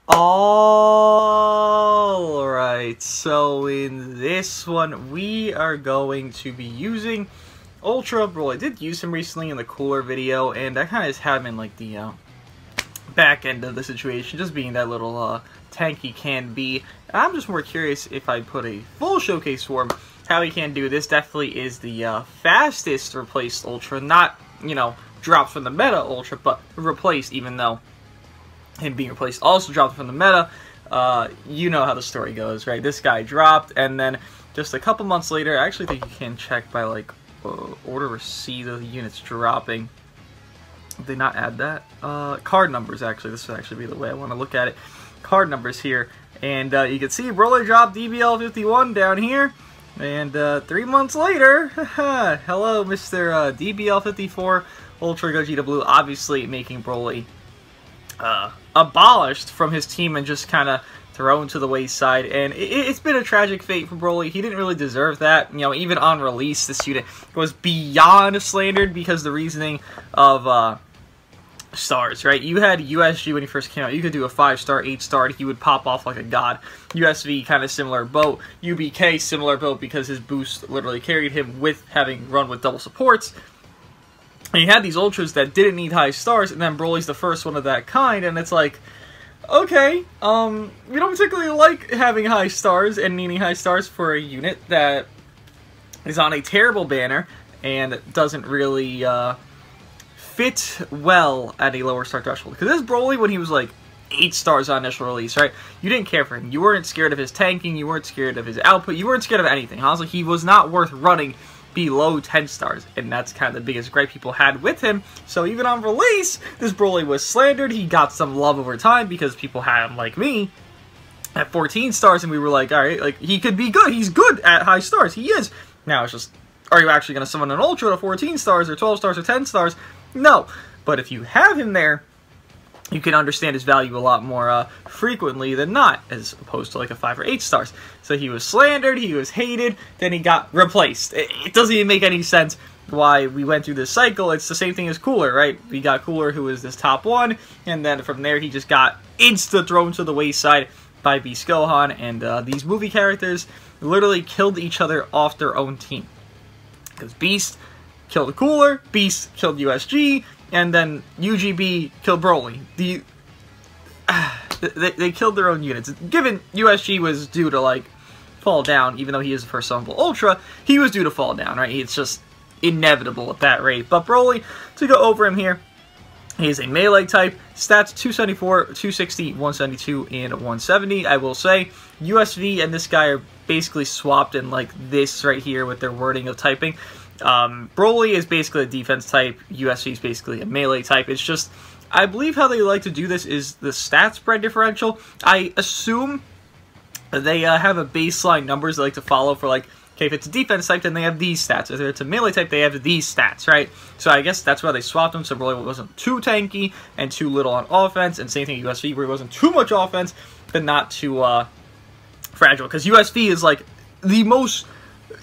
Alright, so in this one, we are going to be using Ultra BROLY. I did use him recently in the cooler video, and I kind of just had him in like the back end of the situation, just being that little tank he can be. I'm just more curious if I put a full showcase for him, how he can do. This definitely is the fastest replaced Ultra, not, you know, dropped from the meta Ultra, but replaced, even though him being replaced also dropped from the meta. You know how the story goes, right? This guy dropped, and then just a couple months later, I actually think you can check by like order receipt of the units dropping. Did they not add that? Card numbers, actually. This would actually be the way I want to look at it. Card numbers here. And you can see BROLY dropped DBL51 down here. And 3 months later, hello, Mr. DBL54 Ultra Gogeta Blue, obviously making BROLY abolished from his team and just kind of thrown to the wayside. And it's been a tragic fate for BROLY. He didn't really deserve that. You know, even on release, this unit was beyond slandered because the reasoning of stars, right? You had USG when he first came out. You could do a 5-star, 8-star, he would pop off like a god. USV, kind of similar boat. UBK, similar boat because his boost literally carried him with having run with double supports. And you had these Ultras that didn't need high stars, and then BROLY's the first one of that kind, and it's like, okay, we don't particularly like having high stars and needing high stars for a unit that is on a terrible banner and doesn't really fit well at a lower star threshold. Because this BROLY, when he was like 8 stars on initial release, right? You didn't care for him. You weren't scared of his tanking. You weren't scared of his output. You weren't scared of anything. Honestly, he was not worth running below 10 stars, and that's kind of the biggest gripe people had with him. So even on release, this BROLY was slandered. He got some love over time because people had him, like me, at 14 stars, and we were like, alright, like, he could be good. He's good at high stars. He is. Now it's just, are you actually going to summon an Ultra to 14 stars, or 12 stars, or 10 stars? No. But if you have him there, you can understand his value a lot more frequently than not, as opposed to like a 5 or 8 stars. So he was slandered, he was hated, then he got replaced. It doesn't even make any sense why we went through this cycle. It's the same thing as Cooler, right? We got Cooler, who was this top 1, and then from there he just got insta-thrown to the wayside by Beast Gohan, and these movie characters literally killed each other off their own team. Because Beast killed Cooler, Beast killed USG, and then UGB killed BROLY. They killed their own units. Given USG was due to, like, fall down, even though he is the first summonable Ultra, he was due to fall down, right? It's just inevitable at that rate. But BROLY, to go over him here, he is a melee type, stats 274, 260, 172, and 170. I will say, USV and this guy are basically swapped in like this right here with their wording of typing. BROLY is basically a defense type, USV is basically a melee type. It's just, I believe how they like to do this is the stat spread differential. I assume they have a baseline numbers they like to follow for, like, okay, if it's a defense type, then they have these stats. If it's a melee type, they have these stats, right? So I guess that's why they swapped them, so BROLY wasn't too tanky and too little on offense, and same thing with USV, where he wasn't too much offense, but not too fragile. Because USV is, like, the most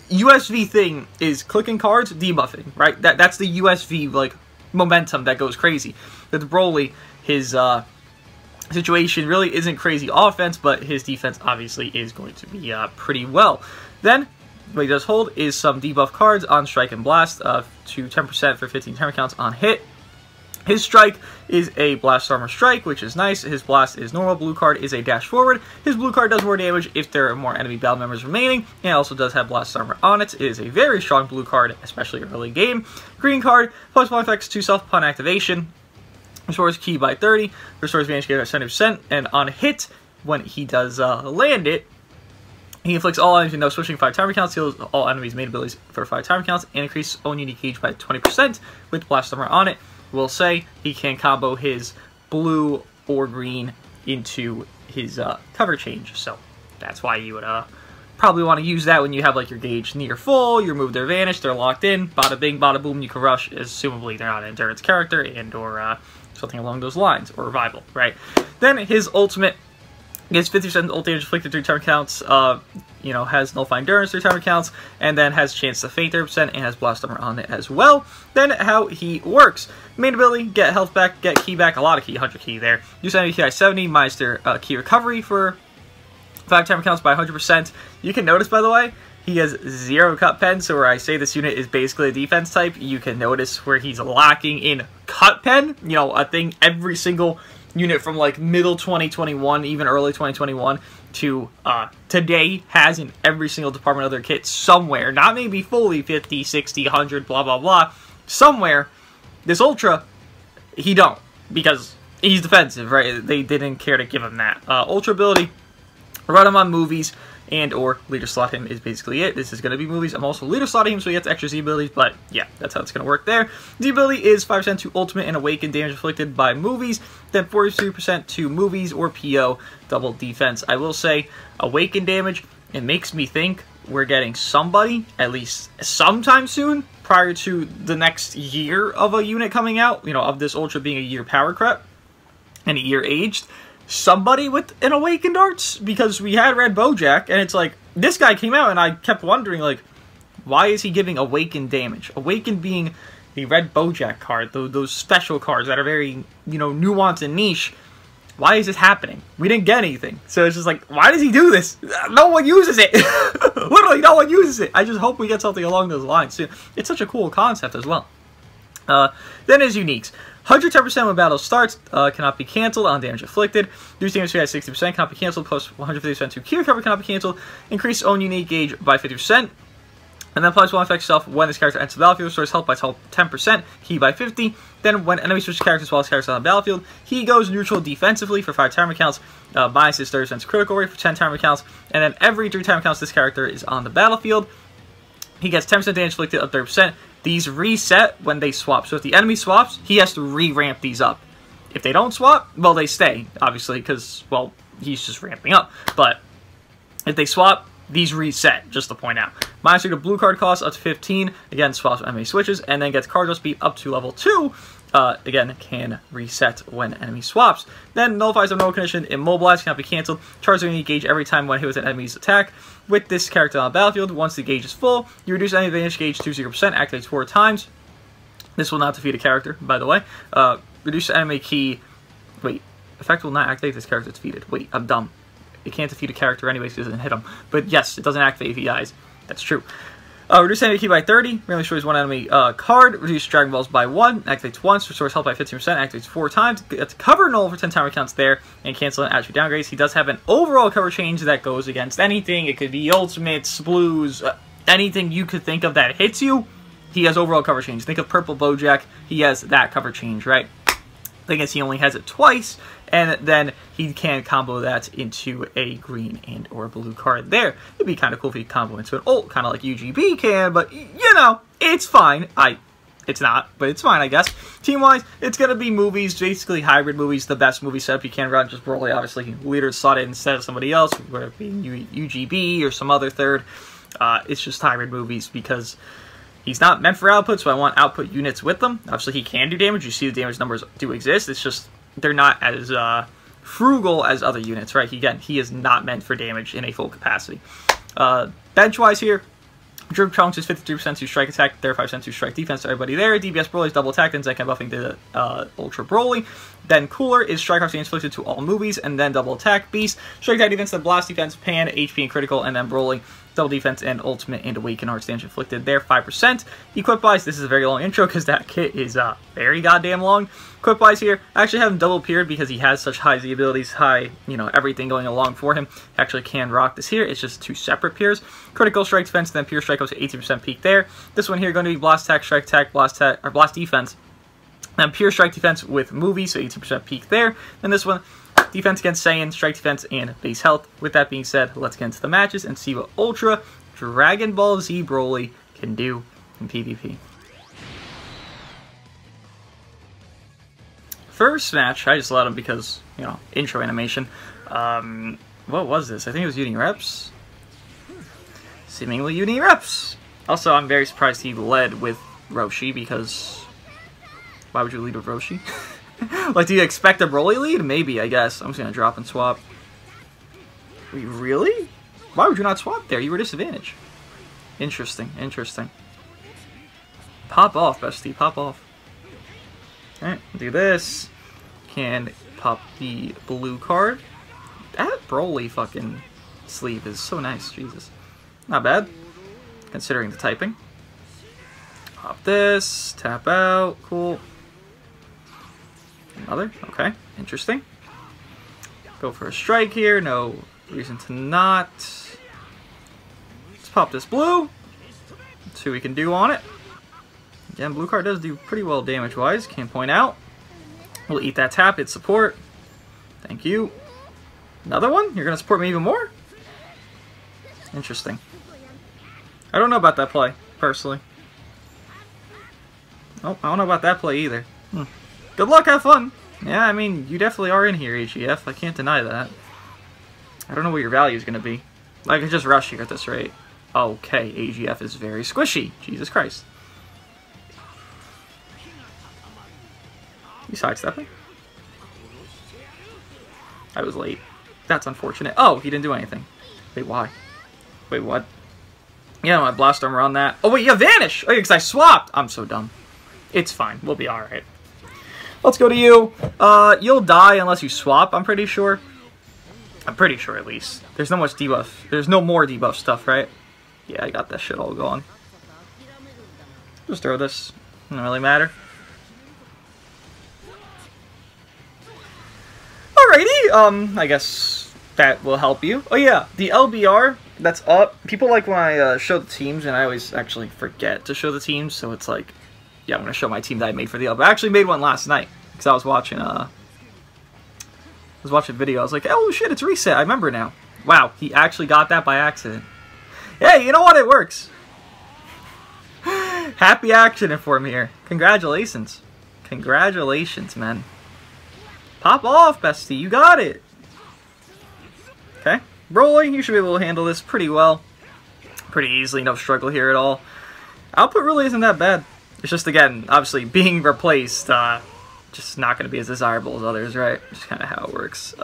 USV thing is clicking cards, debuffing, right? That's the USV, like, momentum that goes crazy. With BROLY, his situation really isn't crazy offense, but his defense obviously is going to be pretty well. Then, what he does hold is some debuff cards on Strike and Blast to 10% for 15 timer counts on hit. His Strike is a Blast Armor Strike, which is nice. His Blast is normal. Blue card is a Dash Forward. His blue card does more damage if there are more enemy battle members remaining, and it also does have Blast Armor on it. It is a very strong blue card, especially early game. Green card, plus 1 effects to self upon activation. Restores Ki by 30, restores Vantage Gauge by 70%, and on hit, when he does land it, he inflicts all enemies with no switching 5 timer counts, heals all enemies' main abilities for 5 timer counts, and increases own unique gauge by 20% with Blast Armor on it. We'll say he can combo his blue or green into his cover change, so that's why you would probably want to use that when you have like your gauge near full, you remove their vanish, they're locked in, bada bing, bada boom, you can rush, assumably they're not an endurance character, and or something along those lines, or revival, right? Then his ultimate Gets 50% ult damage inflicted 3 timer counts, you know, has nullify endurance 3 timer counts, and then has chance to faint 30% and has blast armor on it as well. Then how he works. Main ability, get health back, get ki back, a lot of ki, 100 ki there. Use enemy ki 70, minus their ki recovery for 5 timer counts by 100%. You can notice, by the way, he has 0 cut pen, so where I say this unit is basically a defense type, you can notice where he's lacking in cut pen. You know, a thing every single unit from like middle 2021, even early 2021 to today has in every single department of their kit somewhere. Not maybe fully 50, 60, 100, blah, blah, blah. Somewhere, this Ultra, he don't. Because he's defensive, right? They didn't care to give him that. Ultra ability, run him on movies, and or leader slot him is basically it. This is going to be movies. I'm also leader slotting him so he gets extra Z abilities, but yeah, that's how it's going to work there. Z ability is 5% to ultimate and awaken damage inflicted by movies, then 43% to movies or PO, double defense. I will say, awaken damage, it makes me think we're getting somebody, at least sometime soon, prior to the next year of a unit coming out, you know, of this Ultra being a year power crep and a year aged, somebody with an awakened arts, because we had Red Bojack, and it's like, this guy came out, and I kept wondering, like, why is he giving awakened damage? Awakened being the Red Bojack card, those special cards that are very, you know, nuanced and niche. Why is this happening? We didn't get anything. So it's just like, why does he do this? No one uses it. Literally, no one uses it. I just hope we get something along those lines soon. It's such a cool concept as well. Then his uniques. 110% when battle starts, cannot be cancelled on damage inflicted. Reduce damage at 60%, cannot be cancelled, plus 150% to Q recovery, cannot be cancelled. Increase own unique gauge by 50%. And then applies one effect itself when this character enters the battlefield, restores health by 10%, he by 50. Then when enemy switches characters while this character is on the battlefield, he goes neutral defensively for 5 timer counts, minus his 30% critical rate for 10 timer counts. And then every 3 timer counts this character is on the battlefield, he gets 10% damage inflicted up 30%. These reset when they swap. So if the enemy swaps, he has to re-ramp these up. If they don't swap, well, they stay, obviously, because, well, he's just ramping up. But if they swap, these reset, just to point out. Minus 3 to blue card cost up to 15. Again, swaps when enemy switches. And then gets card speed up to level 2. Again, can reset when enemy swaps. Then nullifies a no condition, immobilize, cannot be cancelled. Charges any gauge every time when hit with an enemy's attack. With this character on the battlefield, once the gauge is full, you reduce any advantage gauge to 0%, activates 4 times. This will not defeat a character, by the way. Reduce enemy key. Wait, effect will not activate this character defeated. Wait, I'm dumb. It can't defeat a character anyways because it doesn't hit him. But yes, it doesn't activate if he dies. That's true. Reduce enemy key by 30, randomly destroys one enemy card, reduce Dragon Balls by 1, activates once, restores health by 15%, activates 4 times, gets cover null for 10 timer counts there, and cancel an attribute downgrades. He does have an overall cover change that goes against anything. It could be ultimates, blues, anything you could think of that hits you. He has overall cover change. Think of Purple Bojack, he has that cover change, right? Thing is, he only has it twice, and then he can combo that into a green and or blue card there. It'd be kind of cool if he combo into an ult, kind of like UGB can, but, you know, it's fine. It's not, but it's fine, I guess. Team-wise, it's going to be movies, basically hybrid movies, the best movie setup you can run. Just BROLY, obviously, leader slotted instead of somebody else, whether it be UGB or some other third. It's just hybrid movies because he's not meant for output, so I want output units with them. Obviously, he can do damage. You see the damage numbers do exist. It's just they're not as frugal as other units, right? Again, he is not meant for damage in a full capacity. Bench-wise here, Drip Chunks is 53% to strike attack, 35% to strike defense to everybody there. DBS BROLY is double attack, then Zenkai buffing the Ultra BROLY. Then Cooler is strike off inflicted to all movies, and then double attack. Beast, strike attack defense, then blast defense, pan, HP and critical, and then BROLY, double defense and ultimate and awaken arts damage inflicted there, 5%. Equip-wise, this is a very long intro because that kit is very goddamn long. Equip-wise here, I actually have him double pierced because he has such high Z abilities, high, you know, everything going along for him. Actually can rock this here. It's just 2 separate pierce. Critical strike defense, then pierce strike goes to 18% peak there. This one here going to be blast attack, strike attack, blast defense. Then pure strike defense with movie, so 18% peak there. And this one, defense against Saiyan, strike defense, and base health. With that being said, let's get into the matches and see what Ultra Dragon Ball Z BROLY can do in PvP. First match, I just let him because, you know, intro animation. What was this? I think it was Uni Reps. Seemingly Uni Reps. Also, I'm very surprised he led with Roshi because why would you lead with Roshi? Like, do you expect a BROLY lead? Maybe, I guess. I'm just gonna drop and swap. Wait, really? Why would you not swap there? You were disadvantaged. Interesting, interesting. Pop off, bestie, pop off. Alright, do this. Can pop the blue card. That Broly fucking sleeve is so nice, Jesus. Not bad, considering the typing. Pop this, tap out, cool. Another, okay, interesting. Go for a strike here, no reason to not. Let's pop this blue. Let's see what we can do on it. Again, blue card does do pretty well damage-wise, can't point out. We'll eat that tap, hit support. Thank you. Another one? You're going to support me even more? Interesting. I don't know about that play, personally. Oh, I don't know about that play either. Good luck, have fun. Yeah, I mean, you definitely are in here, AGF. I can't deny that. I don't know what your value is going to be. I can just rush here at this rate. Okay, AGF is very squishy. Jesus Christ. You sidestepping? I was late. That's unfortunate. Oh, he didn't do anything. Wait, why? Wait, what? Yeah, my blast armor on that. Oh, wait, you vanish! Oh, yeah, because I swapped! I'm so dumb. It's fine. We'll be alright. Let's go to you. You'll die unless you swap, I'm pretty sure. I'm pretty sure, at least. There's no much debuff. There's no more debuff stuff, right? Yeah, I got that shit all gone. Just throw this. Doesn't really matter. Alrighty, I guess that will help you. Oh yeah, the LBR, that's up. People like when I show the teams, and I always actually forget to show the teams, so it's like, yeah, I'm going to show my team that I made for the LBR. I actually made one last night, because I was watching, a video. I was like, oh shit, it's reset, I remember now. Wow, he actually got that by accident. Hey, you know what, it works. Happy accident for him here. Congratulations. Congratulations, man. Pop off, bestie. You got it. Okay. Broly, you should be able to handle this pretty well. Pretty easily. No struggle here at all. Output really isn't that bad. It's just, again, obviously being replaced, just not going to be as desirable as others, right? Just kind of how it works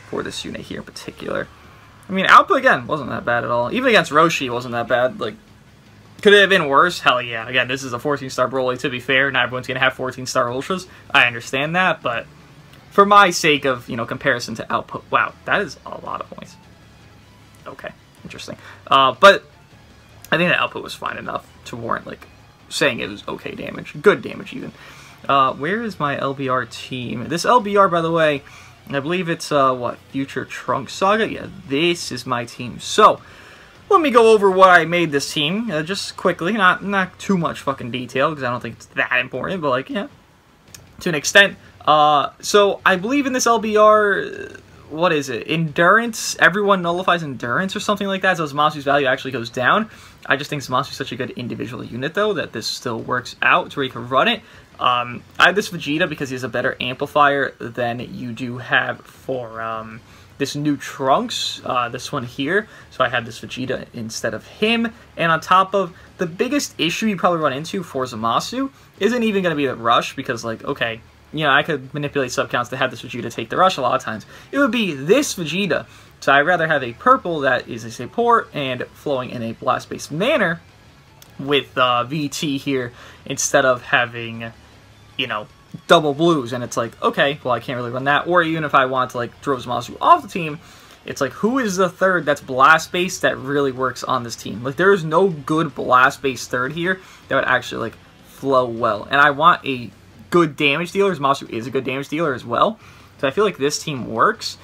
for this unit here in particular. I mean, output, again, wasn't that bad at all. Even against Roshi, it wasn't that bad. Like, could it have been worse? Hell yeah. Again, this is a 14-star Broly, to be fair. Not everyone's going to have 14-star Ultras. I understand that, but for my sake of, you know, comparison to output, wow, that is a lot of points. Okay, interesting. But I think the output was fine enough to warrant, like, saying it was okay damage. Good damage, even. Where is my LBR team? This LBR, by the way, I believe it's, what, Future Trunks Saga? Yeah, this is my team. So, let me go over what I made this team, just quickly. Not too much fucking detail, because I don't think it's that important, but, like, yeah, to an extent. So, I believe in this LBR, what is it? Endurance. Everyone nullifies Endurance or something like that, so Zamasu's value actually goes down. I just think Zamasu's such a good individual unit, though, that this still works out to where you can run it. I have this Vegeta because he has a better amplifier than you do have for this new Trunks, this one here. So I have this Vegeta instead of him. And on top of, the biggest issue you probably run into for Zamasu isn't even going to be the rush, because, like, okay, you know, I could manipulate subcounts to have this Vegeta take the rush a lot of times. It would be this Vegeta. So I'd rather have a purple that is a support and flowing in a blast-based manner with VT here, instead of having, you know, double blues. And it's like, okay, well, I can't really run that. Or even if I want to, like, throw Zamasu off the team, it's like, who is the third that's blast-based that really works on this team? Like, there is no good blast-based third here that would actually, like, flow well. And I want a good damage dealer. Zamasu is a good damage dealer as well. So I feel like this team works.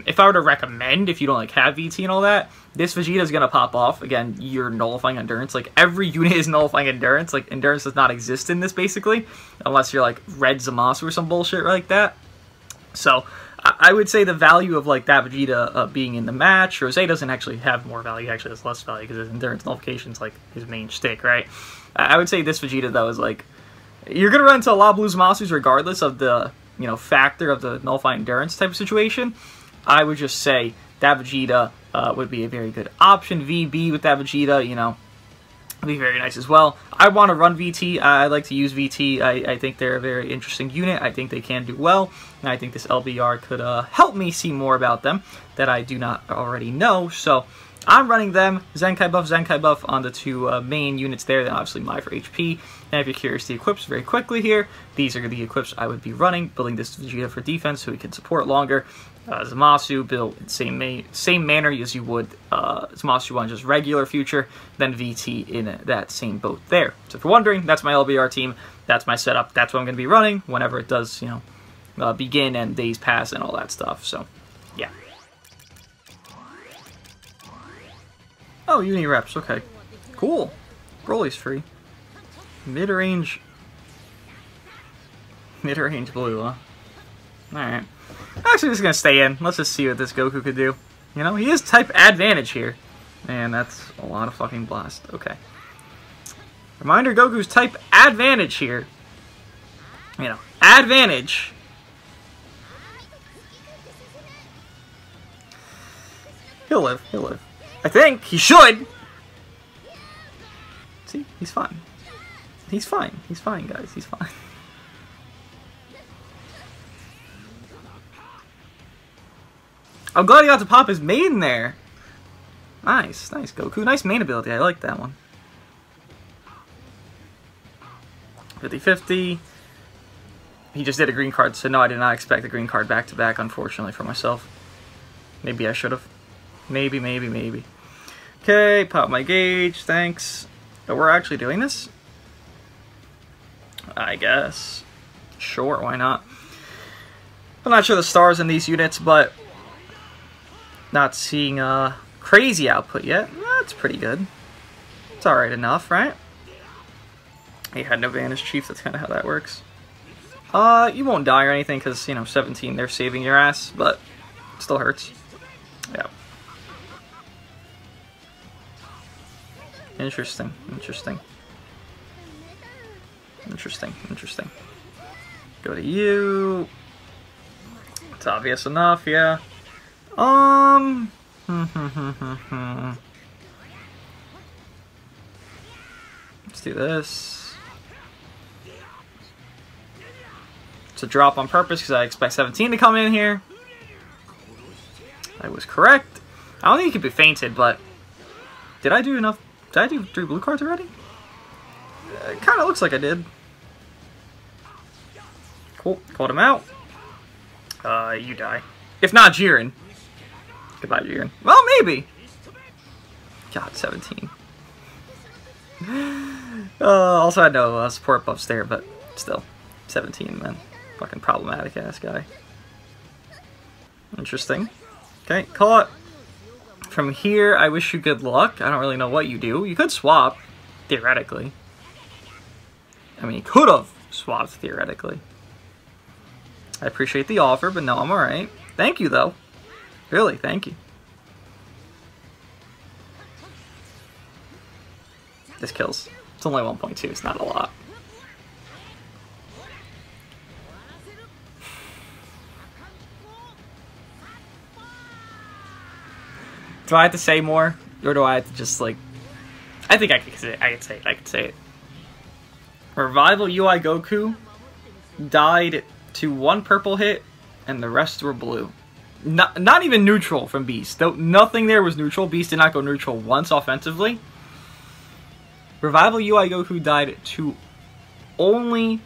If I were to recommend, if you don't, like, have VT and all that, this Vegeta is going to pop off. Again, you're nullifying Endurance. Like, every unit is nullifying Endurance. Like, Endurance does not exist in this, basically, unless you're, like, Red Zamasu or some bullshit like that. So, I would say the value of, like, that Vegeta being in the match, Rosé doesn't actually have more value. He actually has less value, because his Endurance nullification is, like, his main shtick, right? I would say this Vegeta, though, is, like, you're going to run into a lot of blue Zamasus regardless of the, you know, factor of the nullifying Endurance type of situation. I would just say that Vegeta would be a very good option. VB with that Vegeta, you know, be very nice as well. I want to run VT. I like to use VT. I think they're a very interesting unit. I think they can do well. And I think this LBR could help me see more about them that I do not already know. So I'm running them. Zenkai buff on the two main units there. Then obviously Mai for HP. And if you're curious, the equips very quickly here. These are the equips I would be running. Building this Vegeta for defense so he can support longer. Zamasu built in same manner as you would Zamasu on just regular future, then VT in that same boat there. So if you're wondering, that's my LBR team, that's my setup, that's what I'm going to be running whenever it does, you know, begin and days pass and all that stuff. So, yeah. Oh, uni reps, okay. Cool. Broly's free. Mid-range blue, huh? Alright. Actually, just gonna stay in. Let's just see what this Goku could do. You know, he is type advantage here. Man, that's a lot of fucking blast. Okay. Reminder, Goku's type advantage here. You know, advantage. He'll live. He'll live. I think he should. See, he's fine. He's fine. He's fine, guys. He's fine. I'm glad he got to pop his main there. Nice, nice Goku. Nice main ability. I like that one. 50-50. He just did a green card, so no, I did not expect a green card back-to-back, unfortunately, for myself. Maybe I should have. Maybe. Okay, pop my gauge, thanks. But we're actually doing this? I guess. Sure, why not? I'm not sure the stars in these units, but not seeing crazy output yet. That's pretty good. It's alright enough, right? He had no Vanish Chief, that's kind of how that works. You won't die or anything because, you know, 17, they're saving your ass, but it still hurts. Yeah. Interesting. Go to you. It's obvious enough, yeah. Let's do this. It's a drop on purpose because I expect 17 to come in here. I was correct. I don't think he could be fainted, but did I do enough? Did I do 3 blue cards already? It kind of looks like I did. Cool. Called him out. You die. If not Jiren. Goodbye, Jiren. Well, maybe. God, 17. Also had no support buffs there, but still. 17, man. Fucking problematic ass guy. Interesting. Okay, call it. From here, I wish you good luck. I don't really know what you do. You could swap, theoretically. I mean, you could have swapped, theoretically. I appreciate the offer, but no, I'm alright. Thank you, though. Really, thank you. This kills. It's only 1.2, it's not a lot. Do I have to say more? Or do I have to just, like... I think I could say it. I could say it. Revival UI Goku died to 1 purple hit, and the rest were blue. Not even neutral from Beast. Though nothing there was neutral. Beast did not go neutral once offensively. Revival UI Goku died to only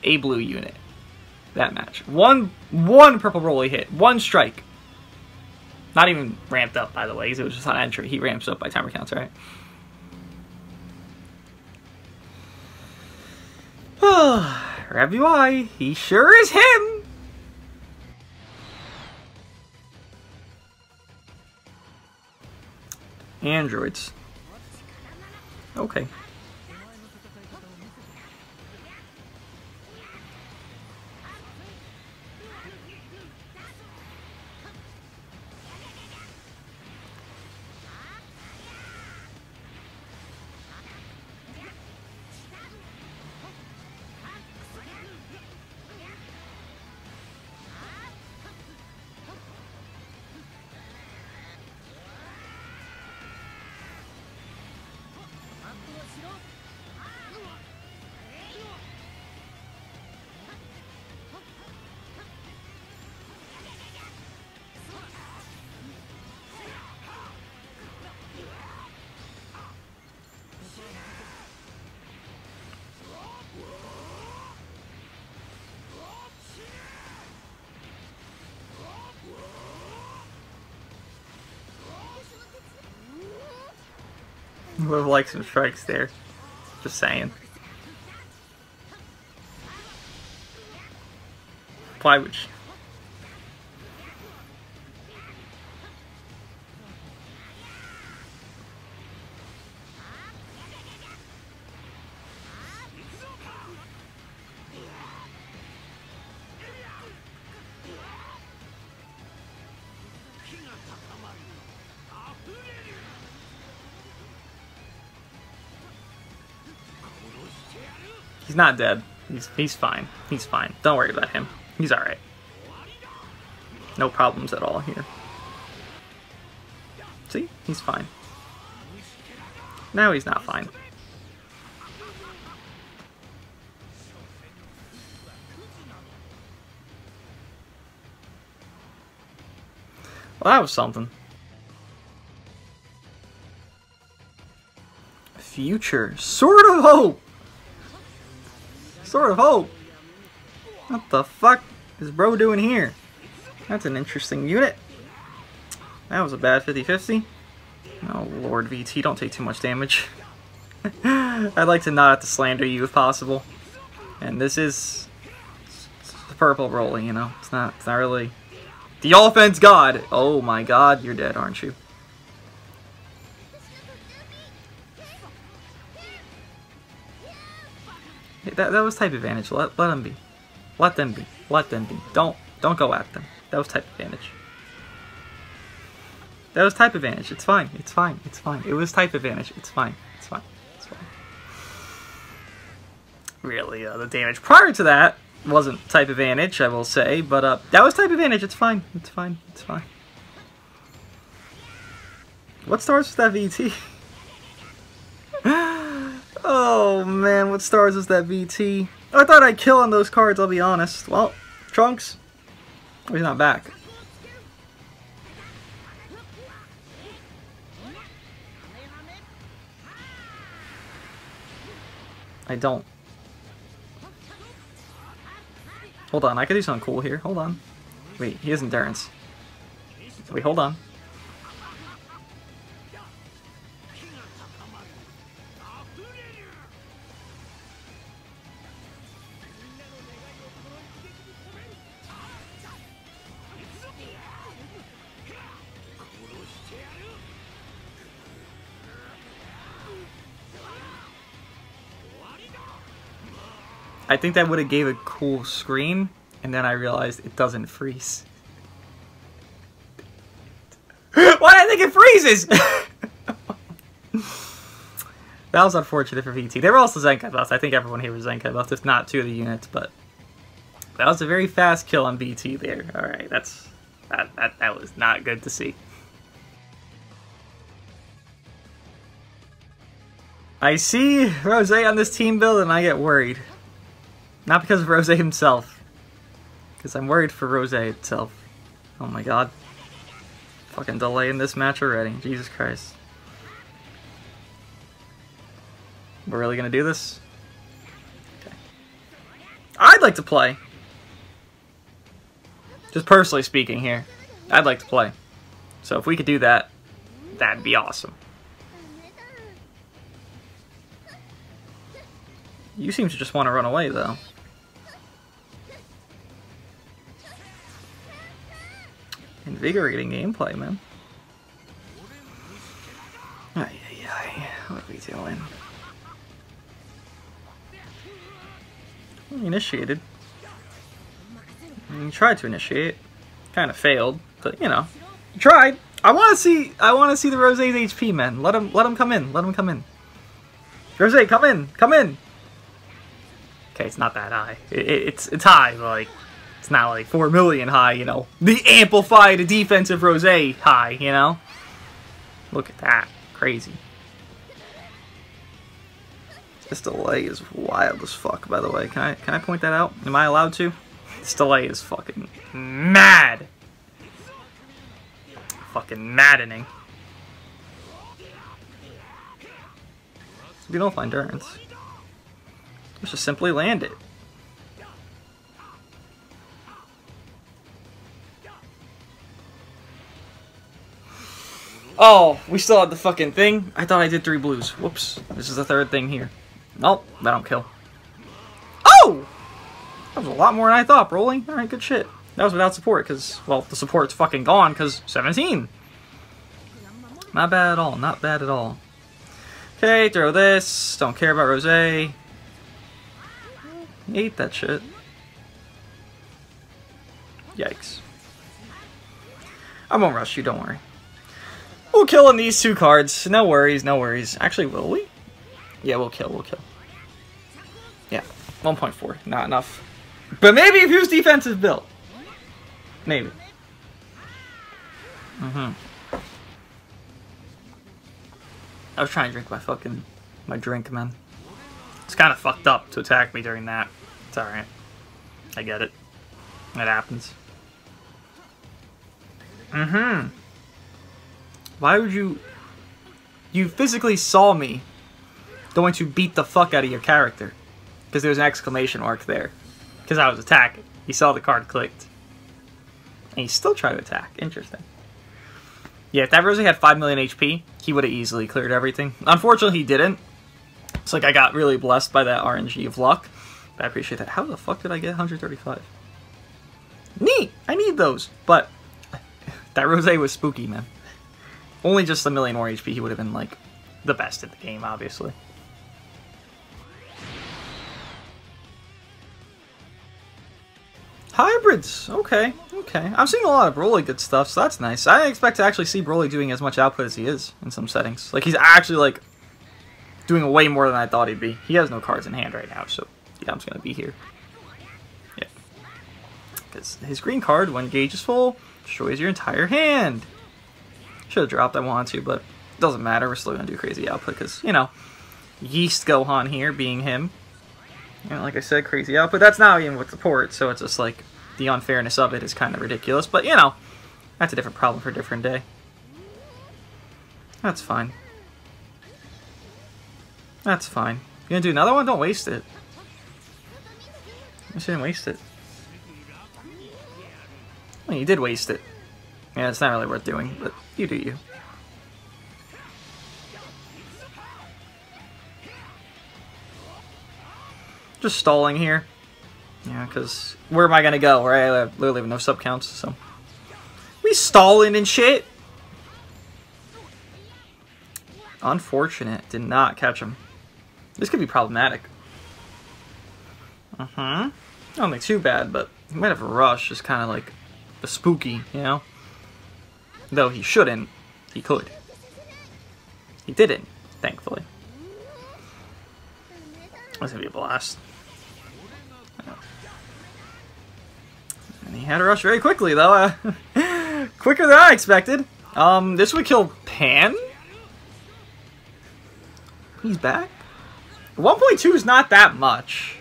a blue unit. That match. One purple Broly hit. 1 strike. Not even ramped up, by the way. It was just on entry. He ramps up by timer counts, right? Rev UI, he sure is him! Androids. Okay. Would have liked some strikes there. Just saying. Why would you? He's not dead. He's fine. He's fine. Don't worry about him. He's alright. No problems at all here. See? He's fine. Now he's not fine. Well, that was something. Future. Sword of Hope! Sword of Hope! What the fuck is bro doing here? That's an interesting unit. That was a bad 50-50. Oh lord, VT, don't take too much damage. I'd like to not have to slander you if possible. And this is... it's the purple BROLY, you know? It's not really... the offense god! Oh my god, you're dead, aren't you? That was type advantage. Let them be. Let them be. Let them be. Don't go at them. That was type advantage. That was type advantage. It's fine. It's fine. It's fine. It was type advantage. It's fine. It's fine. It's fine. Really, the damage prior to that wasn't type advantage, I will say, but that was type advantage. It's fine. It's fine. It's fine. What stars was that VT? Oh man, what stars was that VT? I thought I'd kill on those cards, I'll be honest. Well, Trunks, oh, he's not back. I don't. Hold on, I could do something cool here. Hold on. Wait, he has endurance. Wait, hold on. I think that would have gave a cool scream, and then I realized it doesn't freeze. Why do I think it freezes? That was unfortunate for VT. They were also Zenkai buffs. I think everyone here was Zenkai buffs, if not two of the units, but that was a very fast kill on VT there. Alright, that was not good to see. I see Rose on this team build and I get worried. Not because of Rose himself. Because I'm worried for Rose itself. Oh my god. Fucking delay in this match already. Jesus Christ. We're really gonna do this? Okay. I'd like to play. Just personally speaking here. I'd like to play. So if we could do that, that'd be awesome. You seem to just want to run away though. Invigorating gameplay, man. Ay, ay, ay. What are we doing? We initiated. You tried to initiate. Kind of failed, but you know, you tried. I want to see the Rose's HP, man. Let him come in. Let him come in. Rose, come in. Come in. Okay, it's not that high. It's high, but like it's not like 4 million high, you know. The amplified defensive Rose high, you know. Look at that, crazy. This delay is wild as fuck, by the way. Can I point that out? Am I allowed to? This delay is fucking mad. Fucking maddening. We don't find endurance. Let's just simply land it. Oh, we still have the fucking thing? I thought I did 3 blues. Whoops. This is the 3rd thing here. Nope, that don't kill. Oh! That was a lot more than I thought, Broly. Alright, good shit. That was without support, because, well, the support's fucking gone, because 17. Not bad at all, not bad at all. Okay, throw this. Don't care about Rosé. Ate that shit. Yikes. I won't rush you, don't worry. We'll kill in these 2 cards. No worries, no worries. Actually, will we? Yeah, we'll kill, we'll kill. Yeah, 1.4. Not enough. But maybe if he was defensive build. Maybe. I was trying to drink my drink, man. It's kind of fucked up to attack me during that. It's alright. I get it. It happens. Why would you... You physically saw me going to beat the fuck out of your character. Because there was an exclamation mark there. Because I was attacking. He saw the card clicked. And he still tried to attack. Interesting. Yeah, if that Rosé had 5 million HP, he would have easily cleared everything. Unfortunately, he didn't. It's like I got really blessed by that RNG of luck. But I appreciate that. How the fuck did I get 135? Neat! I need those. But that Rosé was spooky, man. Only just a million more HP, he would have been, like, the best in the game, obviously. Hybrids! Okay, okay. I'm seeing a lot of Broly good stuff, so that's nice. I didn't expect to actually see Broly doing as much output as he is in some settings. Like, he's actually, like, doing way more than I thought he'd be. He has no cards in hand right now, so yeah, I'm just gonna be here. Yeah. Because his green card, when gauge is full, destroys your entire hand. Should have dropped, I wanted to, but it doesn't matter. We're still going to do crazy output because, you know, Yeast Gohan here being him. You know, like I said, crazy output. That's not even with support, so it's just like the unfairness of it is kind of ridiculous. But, you know, that's a different problem for a different day. That's fine. That's fine. You going to do another one? Don't waste it. I didn't waste it. Well, you did waste it. Yeah, it's not really worth doing, but you do you. Just stalling here. Yeah, because where am I going to go? Right? I literally have no sub counts, so. We stalling and shit. Unfortunate. Did not catch him. This could be problematic. I don't think too bad, but he might have a rush. Just kind of like the spooky, you know? Though he shouldn't, he could. He didn't, thankfully. That's gonna be a blast. And he had a rush very quickly, though. Quicker than I expected. This would kill Pan? He's back? 1.2 is not that much.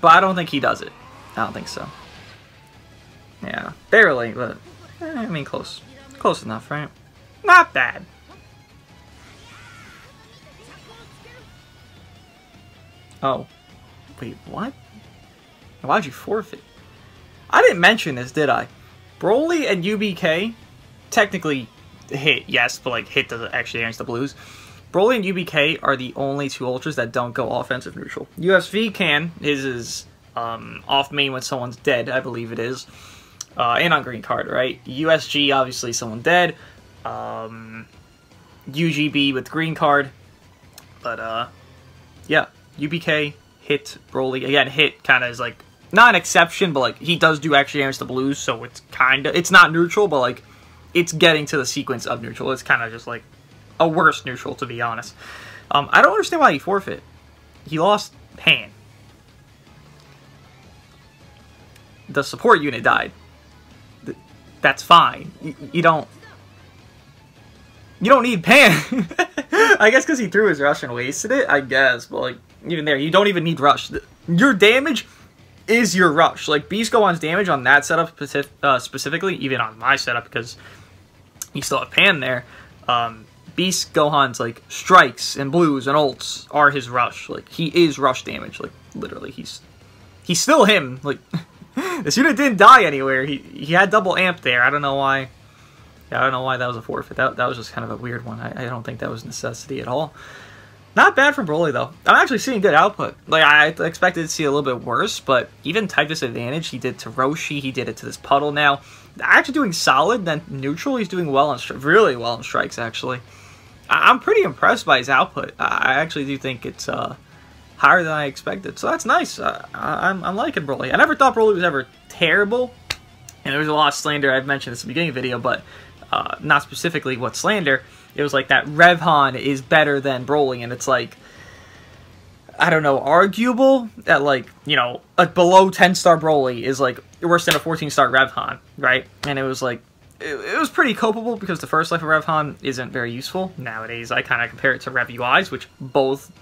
But I don't think he does it. I don't think so. Yeah, barely, but... I mean, close. Close enough, right? Not bad. Oh. Wait, what? Why'd you forfeit? I didn't mention this, did I? Broly and UBK technically hit, yes, but like hit doesn't actually answer the blues. Broly and UBK are the only 2 ultras that don't go offensive neutral. USV can. His is off main when someone's dead, I believe it is. And on green card, right? USG, obviously someone dead. UGB with green card. But, yeah. UBK hit Broly. Again, hit kind of is like, not an exception, but like, he does do actually damage to blues, so it's kind of, it's not neutral, but like, it's getting to the sequence of neutral. It's kind of just like a worse neutral, to be honest. I don't understand why he forfeit. He lost Pan. The support unit died. That's fine. You don't need Pan. I guess because he threw his rush and wasted it, I guess. But, like, even there, you don't even need rush. Your damage is your rush. Like, Beast Gohan's damage on that setup specifically, even on my setup, because you still have Pan there, Beast Gohan's, like, strikes and blues and ults are his rush. Like, he is rush damage. Like, literally, he's still him. Like, this unit didn't die anywhere. He had double amp there. I don't know why Yeah, I don't know why that was a forfeit. That was just kind of a weird one. I don't think that was necessity at all. Not bad from BROLY, though. I'm actually seeing good output. Like, I expected to see a little bit worse, but even type disadvantage, he did to Roshi, he did it to this puddle now. Actually doing solid, then neutral, he's doing well on really well on strikes, actually. I'm pretty impressed by his output. I actually do think it's higher than I expected, so that's nice. I'm liking BROLY. I never thought BROLY was ever terrible, and there was a lot of slander I've mentioned at the beginning of the video, but not specifically what slander. It was like that Revhan is better than BROLY, and it's like, I don't know, arguable that, like, you know, a below 10-star BROLY is like worse than a 14-star Revhan, right? And it was like, it was pretty copable because the first life of Revhan isn't very useful. Nowadays, I kind of compare it to Rev UIs, which both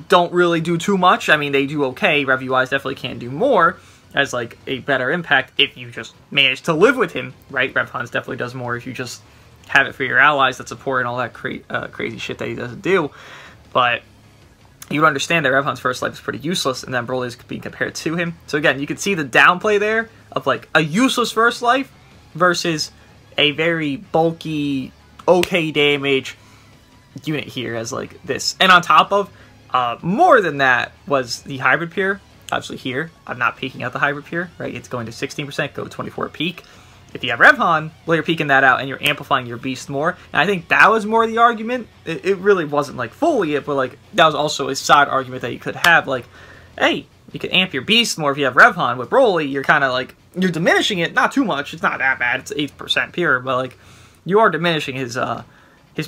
don't really do too much. I mean, they do okay. Rev UIs definitely can do more as, like, a better impact if you just manage to live with him, right? Revhan's definitely does more if you just have it for your allies that support and all that crazy shit that he doesn't do. But you would understand that Revhan's first life is pretty useless, and then BROLY is being compared to him. So again, you can see the downplay there of, like, a useless first life versus a very bulky, okay damage unit here as, like, this. And on top of, more than that was the hybrid peer. Obviously here, I'm not peeking out the hybrid peer, right? It's going to 16%, go to 24 peak. If you have Revhan, well, you're peeking that out and you're amplifying your beast more. And I think that was more the argument. It really wasn't, like, fully it, but, like, that was also a side argument that you could have. Like, hey, you can amp your beast more if you have Revhan. With BROLY, you're kind of, like, you're diminishing it. Not too much. It's not that bad. It's 8% pure, but, like, you are diminishing his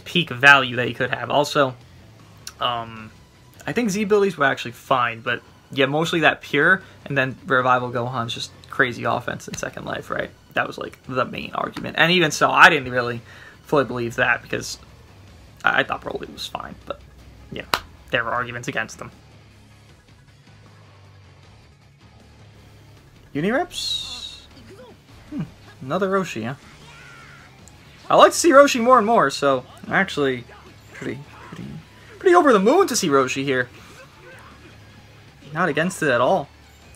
peak value that he could have. Also, I think Z abilities were actually fine, but yeah, mostly that pure, and then Revival Gohan's just crazy offense in second life, right? That was, like, the main argument. And even so, I didn't really fully believe that because I thought BROLY was fine. But, yeah, there were arguments against them. Unireps? Another Roshi, huh? I like to see Roshi more and more, so I'm actually pretty over the moon to see Roshi here. Not against it at all.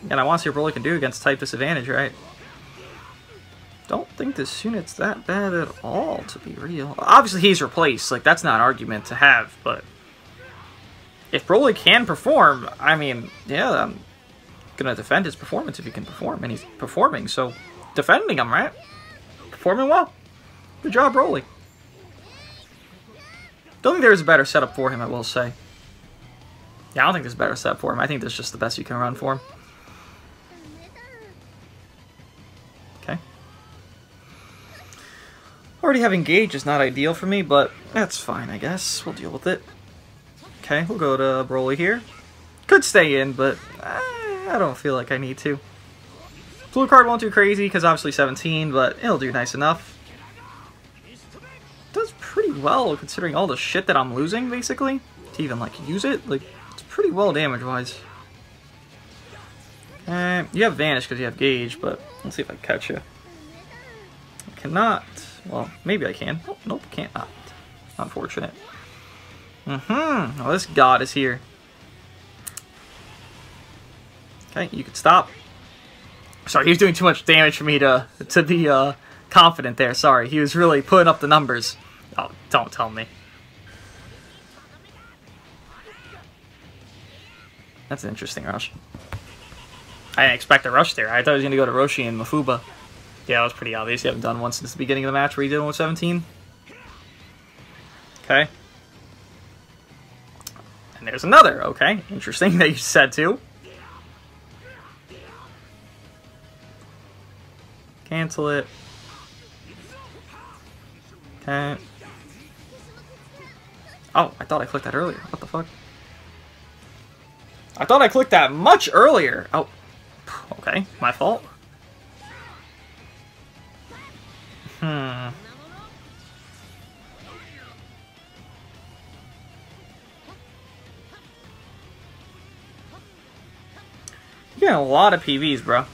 And I want to see what BROLY can do against type disadvantage, right? Don't think this unit's that bad at all, to be real. Obviously, he's replaced. Like, that's not an argument to have, but if BROLY can perform, I mean, yeah, I'm gonna defend his performance if he can perform, and he's performing, so defending him, right? Performing well. Good job, BROLY. Don't think there's a better setup for him, I will say. Yeah, I don't think there's a better setup for him. I think this is just the best you can run for him. Okay. Already having Gauge is not ideal for me, but that's fine, I guess. We'll deal with it. Okay, we'll go to BROLY here. Could stay in, but I don't feel like I need to. Blue card won't do crazy, because obviously 17, but it'll do nice enough. Does pretty well, considering all the shit that I'm losing, basically. To even, like, use it. Like, it's pretty well damage-wise. You have Vanish because you have Gauge, but let's see if I can catch you. I cannot. Well, maybe I can. Oh, nope, can't not. Unfortunate. Oh, this god is here. Okay, you can stop. Sorry, he was doing too much damage for me to be confident there. Sorry, he was really putting up the numbers. Oh, don't tell me. That's an interesting rush. I didn't expect a rush there. I thought he was going to go to Roshi and Mafuba. Yeah, that was pretty obvious. You haven't done one since the beginning of the match where you did one with 17. Okay. And there's another. Okay, interesting that you said too. Cancel it. Okay. Oh, I thought I clicked that earlier. What the fuck? I thought I clicked that much earlier. Oh, okay. My fault. You're getting a lot of PVs, bro.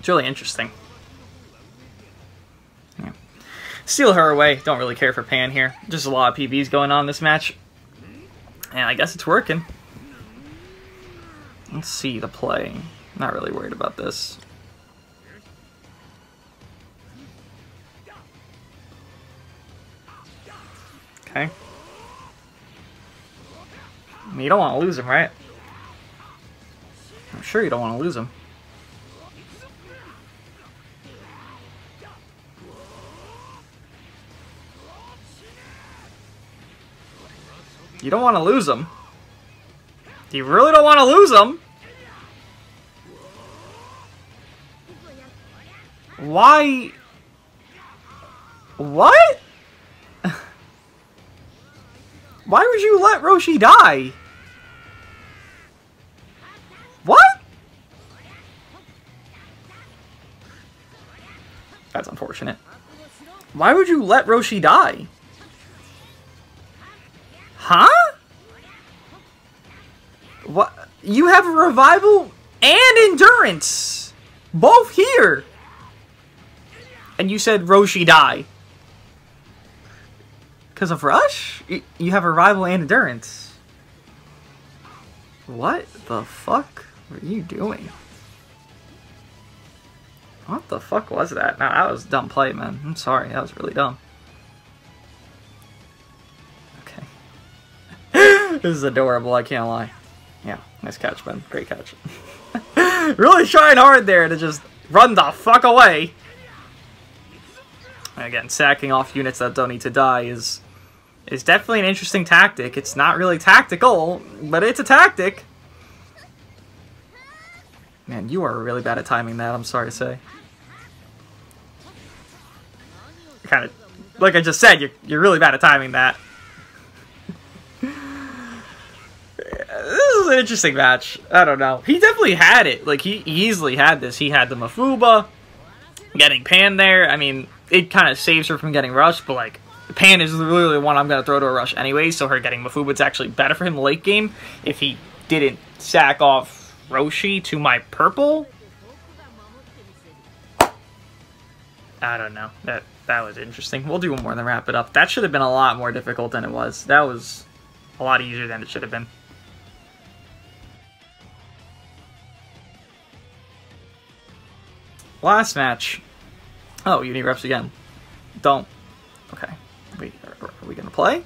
It's really interesting. Yeah. Steal her away. Don't really care for Pan here. Just a lot of PVs going on this match. And I guess it's working. Let's see the play. Not really worried about this. Okay. I mean, you don't want to lose him, right? I'm sure you don't want to lose him. You don't want to lose him. You really don't want to lose him. Why? What? Why would you let Roshi die? What? That's unfortunate. Why would you let Roshi die? Huh? What? You have a revival and endurance. Both here. And you said Roshi die. Because of Rush? You have a revival and endurance. What the fuck were you doing? What the fuck was that? No, that was a dumb play, man. I'm sorry. That was really dumb. Okay. This is adorable, I can't lie. Yeah, nice catch, man. Great catch. Really trying hard there to just run the fuck away. Again, sacking off units that don't need to die is definitely an interesting tactic. It's not really tactical, but it's a tactic. Man, you are really bad at timing that, I'm sorry to say. Kind of, like I just said, you're really bad at timing that. This is an interesting match. I don't know. He definitely had it. Like, he easily had this. He had the Mafuba, getting Pan there. I mean, it kind of saves her from getting rushed, but, like, Pan is literally the one I'm going to throw to a rush anyway, so her getting Mafuba is actually better for him late game if he didn't sack off Roshi to my purple. I don't know. That was interesting. We'll do one more and then wrap it up. That should have been a lot more difficult than it was. That was a lot easier than it should have been. Last match. Oh, you need reps again. Don't. Okay. Wait, are we going to play?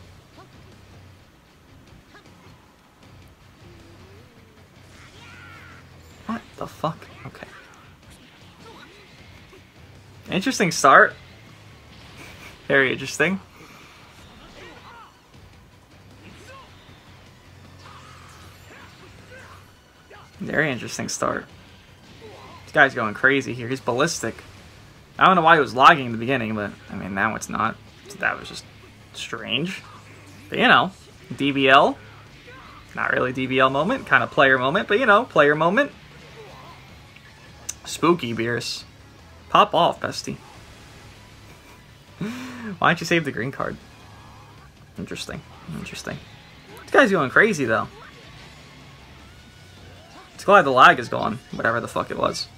What the fuck? Okay. Interesting start. Very interesting. Very interesting start. This guy's going crazy here. He's ballistic. I don't know why he was lagging in the beginning, but I mean, now it's not. So that was just strange. But you know, DBL. Not really DBL moment, kind of player moment, but you know, player moment. Spooky Beerus. Pop off, bestie. Why don't you save the green card? Interesting. Interesting. This guy's going crazy, though. It's glad the lag is gone. Whatever the fuck it was.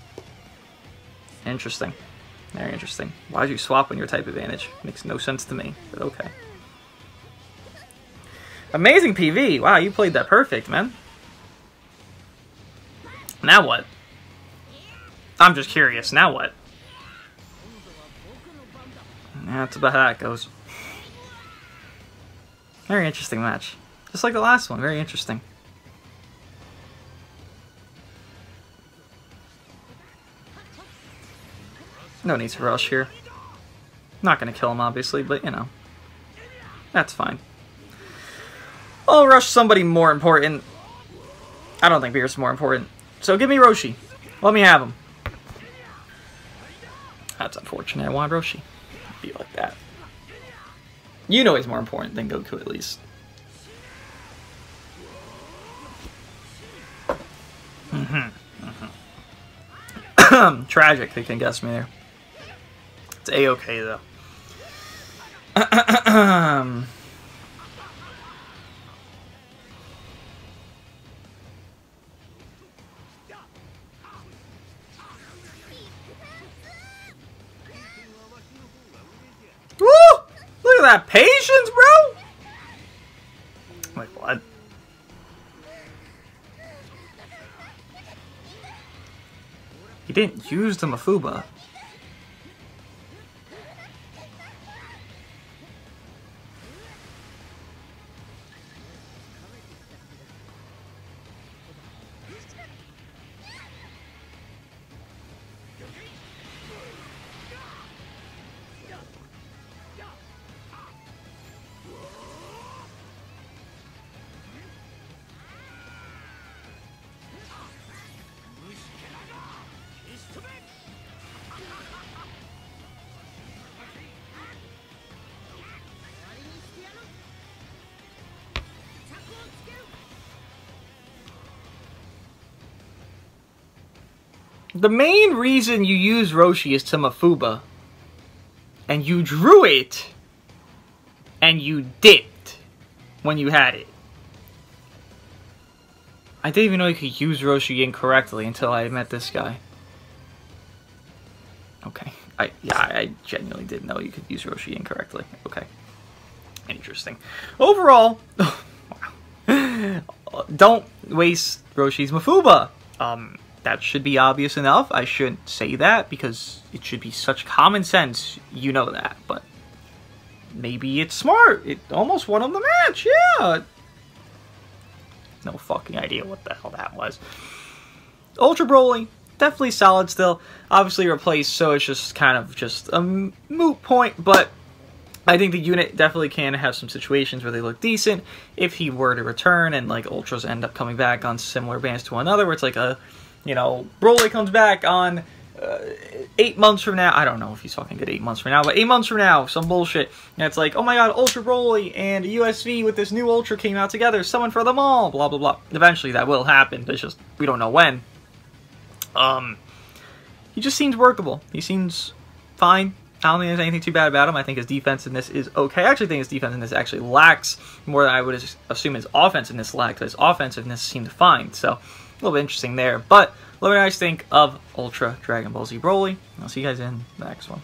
Interesting. Very interesting. Why'd you swap when your type advantage? Makes no sense to me, but okay. Amazing PV. Wow, you played that perfect, man. Now what? I'm just curious. Now what? That's about how that goes. Very interesting match. Just like the last one. Very interesting. No need to rush here. Not going to kill him, obviously, but, you know. That's fine. I'll rush somebody more important. I don't think Beerus is more important. So give me Roshi. Let me have him. That's unfortunate. I want Roshi. Be like that. You know he's more important than Goku, at least. Tragic, they can guess me there. It's A-okay, though. Woo! Look at that patience, bro! Wait, what? He didn't use the Mafuba. the main reason you use Roshi is to Mafuba. And you drew it. And you dipped when you had it. I didn't even know you could use Roshi incorrectly until I met this guy. Okay. I genuinely didn't know you could use Roshi incorrectly. Okay. Interesting. Overall, wow. Don't waste Roshi's Mafuba. That should be obvious enough. I shouldn't say that because it should be such common sense. You know that, but maybe it's smart. It almost won on the match. Yeah. No fucking idea what the hell that was. Ultra Broly, definitely solid still. Obviously replaced, so it's just kind of just a moot point, but I think the unit definitely can have some situations where they look decent if he were to return and like Ultras end up coming back on similar bands to one another, where it's like a, you know, Broly comes back on 8 months from now. I don't know if he's fucking good 8 months from now, but 8 months from now, some bullshit. And it's like, oh my god, Ultra Broly and USV with this new Ultra came out together, summon for them all, blah blah blah. Eventually that will happen, it's just, we don't know when. He just seems workable. He seems fine. I don't think there's anything too bad about him. I think his defensiveness is okay. I actually think his defensiveness actually lacks more than I would assume his offensiveness lacked. His offensiveness seemed fine, so a little bit interesting there. But let me know what you guys think of Ultra Dragon Ball Z Broly. I'll see you guys in the next one.